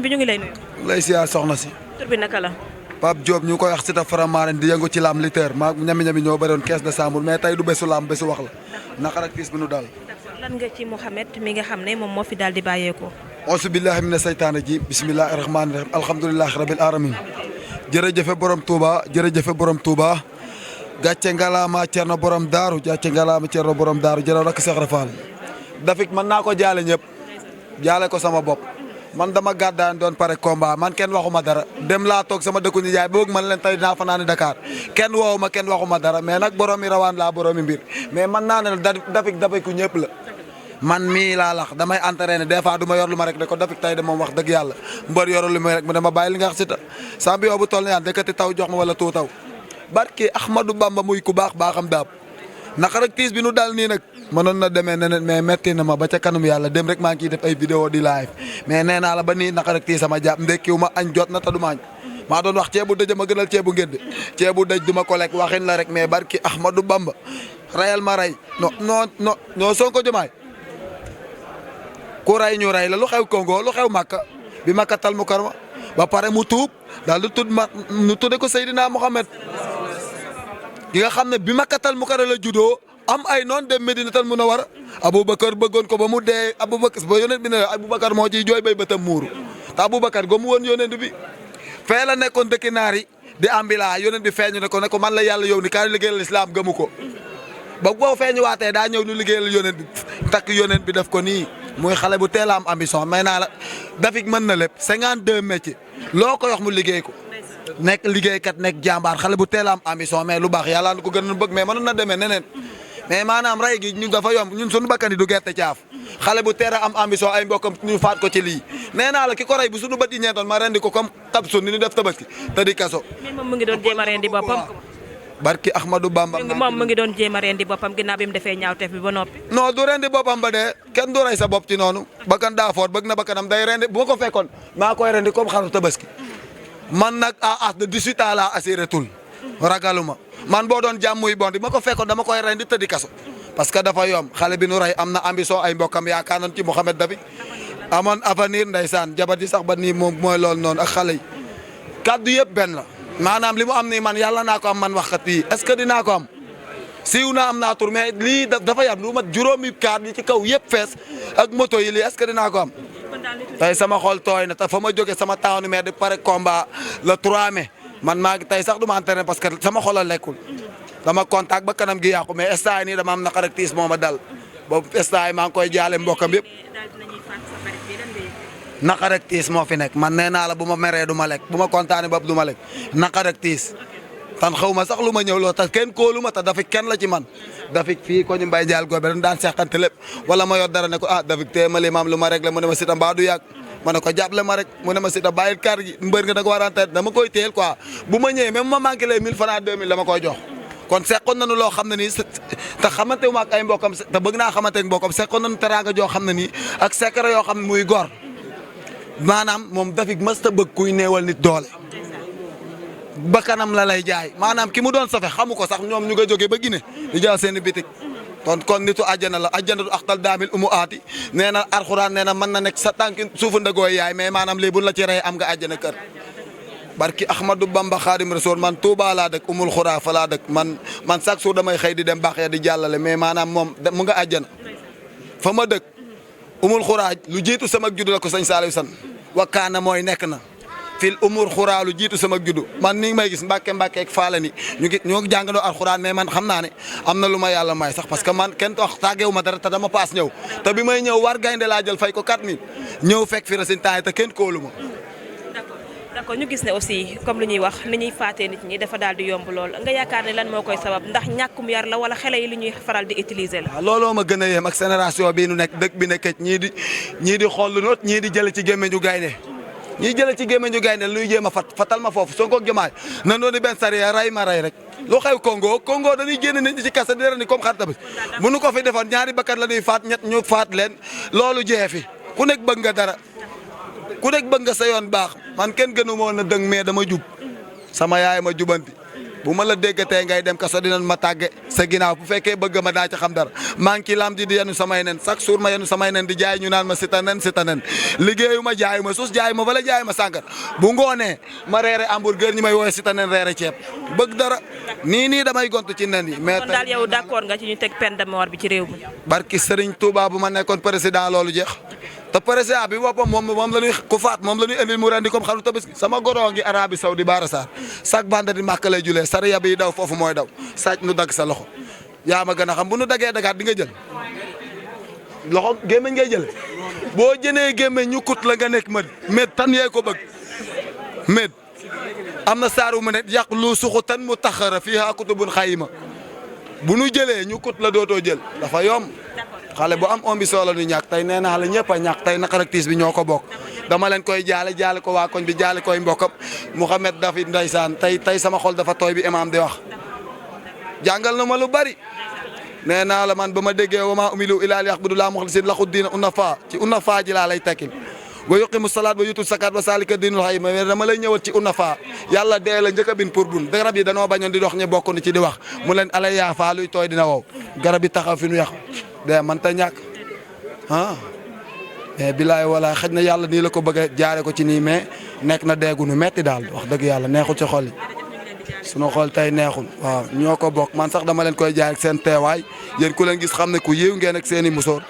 bi ñu ngi lay nuyu. lay siyaar soxna si. tur bi naka la. Pape Diop ñu koy wax Siteu Faramaren di yëngu ci lam lutteur maa ñami ñoo bëroon 15 décembre mais tey du bésu lam bésu wax la naqar ak tiis bi nu daal. lan nga ci Mouhamed mi nga xam ne moom moo fi daal di bàyyeekoo. auzu billahi mina seytaane ji bismillahi rahmaani rahim alhamdulillahi rabbil alamin jërëjëfe borom Touba jërëjëfe borom Touba gàcce ngalaama Cerno borom daaru gàcce ngalaama Cerno borom daaru jërë rakk Seex Rafal dafik mën naa ko jaale ñëpp jaale ko sama bopp man dama gàddaan doon pare combat man kenn waxuma dara dem laa toog sama dëkku ni jaay boog man leen tey dinaa fanaani Dakar kenn woowu ma kenn waxuma dara mais nag borom mi rawaan laa borom mi mbir mais man naa ne dafik dafiku ñëpp la man mii laa lax damay entraîné des fois du ma yor lu ma rek de ko dafik tey de moom wax dëgg yàlla mbër yoru lu ma rek mu dama bàyyi li nga wax Siteu sa bi bu toll na yaan dëkkati taw jox ma wala tuu taw barke Ahmadou Bamba muy ku baaxam daab naka rek tiis bi nu daal nii nag mënoon na demee neneen mais metti na ma ba ca kanam yàlla dem rek maa ngi ciy def ay vidéo di live mais nee naa la ba nii naka rek tiis sama jàpp ndekkiw ma añ jot na te du ma añ maa doon wax ceebu dëj ma gënal ceebu ngédd ceebu dëj du ma ko lekk waxin la rek mais barki Ahmadou Bamba rayal ma ray non Sonko Diomaye ku ray ñu ray la lu xew Congo lu xew Makka bi Makkatal Mukarrama ba pare mu tuub daal du tudd ma nu tudde ko Seydina Mohamed ki nga xam ne bi Makkatal Mukarrama la juddoo am ay noon dem Medinatal Munawwara Aboubacar bëggoon ko ba mu dee Aboubacar ba yonent bi ne Aboubacar moo ciy jooy bay bëtam muuru te Aboubacar gomu woon yonent bi fee la nekkoon dëkki naar yi di ambila yonent bi feeñu ne ko man la yàlla yow ni kaay liggéeyal islam gëmu ko ba boo feeñu waatee daa ñëw ñu liggéeyal yonent bi takk yonent bi def ko nii muy xale bu teel a am ambition may naa la dafik mën na lépp 52 métiers loo ko wax mu liggéey ko nekk liggéeykat nekk jàmbaar xale bu teel a am ambition mais lu baax yàlla na ko gën a bëgg mais mënoon na demee neneen mais maanaam rey gi ñun dafa yomb ñun suñu bakkan yi du gerte caaf xale bu teel a am ambition ay mbokkam ñu faat ko ci lii nee naa la ki ko rey bu suñu bët yi ñeetoon ma rendi ko comme tabsun ni ñu def tabaski te di kaso. mais moom mu ngi doon jéem a rendi boppam. barki Ahmadou Bamba. moom mu ngi doon jéem a rendi boppam ginnaaw bi mu defee ñaawteef bi ba noppi. non du rendi boppam ba dee kenn du rey sa bopp ci noonu bakkan daa foor bëgg na bakkanam day rendi bu ma ko fekkoon maa koy rendi comme xaru tabaski man nag à âge de 18 ans laa assuré tul ragaluma man boo doon jàmm muy bon di ma ko fekkoon dama koy rendi tëddi kaso parce que dafa yomb xale bi nu rey am na ambition ay mbokkam yaakaar nañ ci Mouhamed Dabi amoon avenir ndeysaan jabar ji sax ba nii moom mooy loolu noonu ak xale yi kaddu yëpp benn la maanaam li mu am nii man yàlla naa ko am man waxkat yi est-ce que dinaa ko am siiw naa am naa tur mais lii dafa yam lu mat juróomi kaar yi ci kaw yëpp fees ak moto yi lii est-ce que dinaa ko am tey sama xol tooy na te fa ma jóge sama taawnu mais di pare combat le 3 mai man maa ngi tey sax du ma entraîné parce que sama xol a lekkul dama contact ba kanam gi yàqu mais instant nii dama am naqar ak tiis moo ma dal boobu instant yi maa ngi koy jaale mbokkam yëpp naqar ak tiis moo fi nekk man nee naa la bu ma meree du ma lekk bu ma kontaanee bopp du ma lekk naqar ak tiis tan xaw ma sax lu ma ñëw loo tax kenn kóolu ma tax dafik kenn la ci man dafik fii ko ñu mbay jaal goobe dañ daan seqante lépp wala ma yor dara ne ko dafik tee ma li maam lu ma réglé mu ne ma Siteu mbaa du yàgg ma ne ko jàppale ma rek mu ne ma Siteu bàyyil kar gi mbër nga da ko warante dama koy téyel quoi bu ma ñëwee même ma manqué les 1000 francs 2000 dama koy jox kon seqoon nañu loo xam ne nii te xamante wu ma ak ay mbokkam te bëgg naa xamante ak mbokkam seqoon nañu teraanga joo xam ne nii ak secret yoo xam ne muy gor maanaam moom dafik mës ta bëgg kuy néewal nit doole ba kanam la lay jaay maanaam ki mu doon safe xamu ko sax ñoom ñu nga jógee ba Guinée di jaay seen i bitik kon nitu àjjana la àjjanatu axtal daamil umu aati nee na alxuraan nee na mën na nekk sa tànki suufu ndagooy yaay mais maanaam lii buñ la ci rey am nga àjjana kër barki Ahmadou Bamba Xaadim Rasul man Touba laa dëkk umul xuraa fa laa dëkk man chaque jour damay xëy di dem baax ya di jàllale mais maanaam moom mu nga àjjana fa ma dëkk umul xuraa lu jiitu sama juddu la ko sëñ Saliou San wakkaana mooy nekk na fil umur xuraa lu jiitu sama juddu man ni may gis mbàkke ak faale ni ñoo ngi jàngandoo alxuraan mais man xam naa ne am na lu ma yàlla may sax parce que man kenn wax tàggeewu ma dara te dama paas ñëw te bi may ñëw war gaynde laa jël fay ko 4000 ñëw fekk fi résultat yi te kenn kóolu ma d'accord ñu gis ne aussi comme lu ñuy wax ni ñuy faatee nit ñi dafa daal di yomb lool nga yaakaar ne lan moo koy sabab ndax ñàkkum yar la wala xale yi li ñuy faral di utiliser la. waaw looloo ma gën a yéem ak génération bii nu nekk dëkk bi nekk ñii di xool lu noot ñii di jële ci gémmiñu gaynde ñii jële ci gémmiñu gaynde luy jéem a fatal ma foofu Sonko ak Diomaye nan doon di benn sariya ray ma ray rek lu xew Congo dañuy génn nit ñi ci kasa di ren ni comme xar tabaski bu nu ko fi defoon ñaari bakkat la ñuy faat ñett ñu faat leen loolu jeefi ku nekk bëgg nga dara ku nekk bëgg nga sa yoon baax man kenn gënu ma woon a dëng mais dama jub sama yaay ma jubanti bu ma la déggatee ngay dem kaso dinañ ma tàgge sa ginnaaw bu fekkee bëgg ma daa ci xam dara maa ngi ci lam di yenu samay nen chaque jour ma yenu samay nen di jaay ñu naan ma Siteu nen liggéeyu ma jaayu ma sus jaayu ma wala jaayu ma sàngar bu ngoonee ma reere hamburger ñi may woowee Siteu nen reere ceeb bëgg dara nii damay gontu ci nen yi. mais kon daal yow d'accord nga ci ñu teg peine de mort bi ci réew mi. barki Serigne Touba bu ma nekkoon président loolu jeex te président bi boppam moom la ñuy ku faat moom la ñuy indil mu rendi comme xaru tabaski sama goro ngi Arabie Saoudi Bara Sarr chaque vendredi màkk lay julee sariya bi daw foofu mooy daw sàcc nu dagg sa loxo yaa ma gën a xam bu nu daggee dagaat di nga jël loxo gémmiñ ngay jële boo jënee gémmiñ ñu kut la nga nekk mét tan yee ko bëgg mét am na saaru mu ne yàq lu suxu tan mu taxara fii haa kutubun xayima bu nu jëlee ñu kut la dootoo jël dafa yomb xale bu am ambition la ñu ñàkk tey nee naa la ñëpp a ñàkk tey naqar ak tiis bi ñoo ko bokk dama leen koy jaale ko waa koñ bi jaale koy mbokkam Mouhamed David ndeysaan tey sama xol dafa tooy bi imam di wax jàngal na ma lu bari nee naa la man ba ma déggee wa maa umiru illaa liya'budullaaha muxlisiina lahu diina unafa ji laa lay tekkil wa yuqiimu salaat wa yuutu zakaat wa zaalika diinul qayyim mais dama lay ñëwal ci unafa yàlla dee la njëkk a bind pour bun garab yi danoo bañoon di dox ñu bokk ni ci di wax mu leen ala yaa faa luy tooy dina wow garab yi taxaw fi nu yàqu de man ta ñàkk mais bilaay walaay xëj na yàlla nii la ko bëgg a jaare ko ci nii mais nekk na deegu nu metti daal wax dëgg yàlla neexul ci xol yi sunu xol tey neexul waaw ñoo ko bokk man sax dama leen koy jaay ak seen teewaay yéen ku leen gis xam ne ku yiw ngeen ak seen i musóor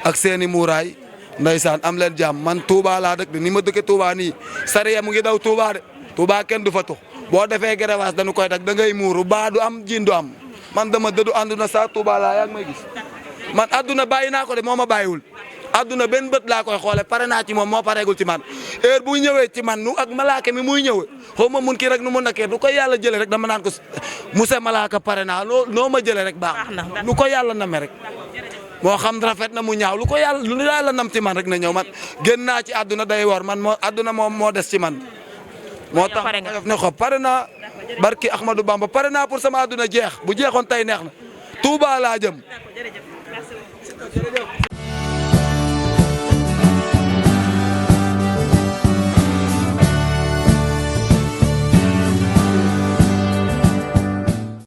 ak seen i muuraay ndeysaan am leen jàmm man Touba laa dëkk ni ma dëkke Touba nii sariya mu ngi daw Touba de Touba kenn du fa tux boo defee gerewaas dañu koy dag da ngay muuru baa du am jiin du am man dama dëddu ànduna saa Touba laa yaa ngi may gis man adduna bàyyi naa ko de moo ma bàyyiwul adduna benn bët laa koy xoole pare naa ci moom moo pareegul ci man heure bu ñëwee ci man nu ak malaaka mi muy ñëw xaw ma mun kii rek nu mu nekkee du ko yàlla jëlee rek dama naan ko monsieur malaaka pare naa noo ma jëlee rek baax nu ko yàlla name rek moo xam rafet na mu ñaaw lu ko yàlla nam ci man rek na ñëw man génn naa ci adduna day war man moo adduna moom moo des ci man moo tax ne ko pare naa barki Ahmadou Bamba pare naa pour sama adduna jeex bu jeexoon tey neex na Touba laa jëm.